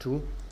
2،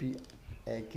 PAK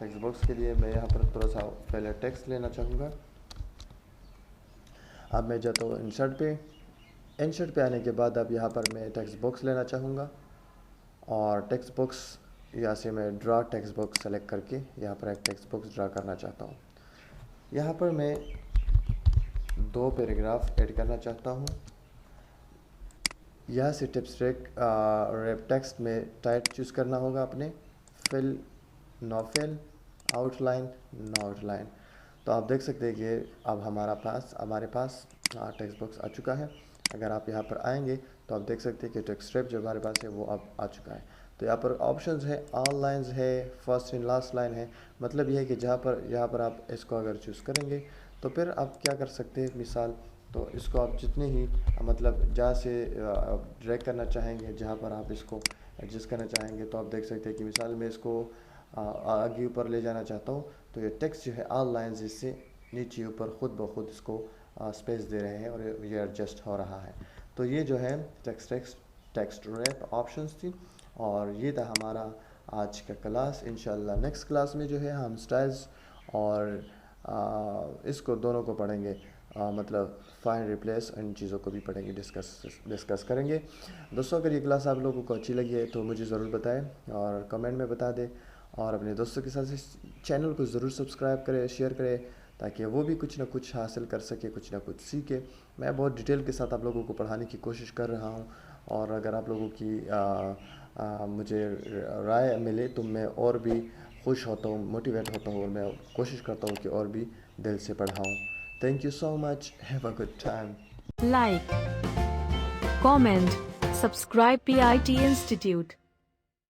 text box के लिए मैं यहाँ पर थोड़ा सा पहले टेक्स्ट लेना चाहूँगा। अब मैं जाता हूँ इंसर्ट पे आने के बाद अब यहाँ पर मैं टेक्स्ट बॉक्स लेना चाहूँगा और टेक्स्ट बॉक्स यहाँ से मैं ड्रा टेक्स्ट बॉक्स सेलेक्ट करके यहाँ पर एक टेक्स्ट बॉक्स ड्रा करना चाहता हूँ। यहाँ पर मैं 2 पैराग्राफ ऐड करना चाहता हूँ। यहाँ से टेक्स्ट में टाइप चूज़ करना होगा अपने, fill, no fill, outline, no outline. तो आप देख सकते हैं कि अब हमारे पास टेक्स्ट बॉक्स आ चुका है। अगर आप यहाँ पर आएंगे तो आप देख सकते हैं कि टेक्स्ट स्ट्रिप जो हमारे पास है वो अब आ चुका है। तो यहाँ पर ऑप्शंस है, ऑल लाइन्स है, फर्स्ट एंड लास्ट लाइन है। मतलब ये है कि यहाँ पर आप इसको अगर चूज़ करेंगे तो फिर आप क्या कर सकते हैं, मिसाल तो इसको आप जितने ही मतलब जहाँ से ड्रैग करना चाहेंगे, जहाँ पर आप इसको एडजस्ट करना चाहेंगे, तो आप देख सकते हैं कि मिसाल मैं इसको आगे ऊपर ले जाना चाहता हूँ तो ये टेक्स्ट जो है ऑल लाइन्स इससे नीचे ऊपर खुद ब खुद इसको स्पेस दे रहे हैं और ये एडजस्ट हो रहा है। तो ये जो है टेक्स्ट रैप ऑप्शंस थी और ये था हमारा आज का क्लास। इंशाल्लाह नेक्स्ट क्लास में जो है हम स्टाइल्स और इसको दोनों को पढ़ेंगे, मतलब फाइंड, रिप्लेस, इन चीज़ों को भी पढ़ेंगे, डिस्कस करेंगे। दोस्तों अगर ये क्लास आप लोगों को अच्छी लगी है तो मुझे ज़रूर बताएं और कमेंट में बता दें और अपने दोस्तों के साथ इस चैनल को ज़रूर सब्सक्राइब करें, शेयर करें ताकि वो भी कुछ ना कुछ हासिल कर सके, कुछ ना कुछ सीखे। मैं बहुत डिटेल के साथ आप लोगों को पढ़ाने की कोशिश कर रहा हूँ और अगर आप लोगों की मुझे राय मिले तो मैं और भी खुश होता हूँ, मोटिवेट होता हूँ और मैं कोशिश करता हूँ कि और भी दिल से पढ़ाऊँ। Thank you so much. Have a good time. Like, comment, subscribe PIT Institute.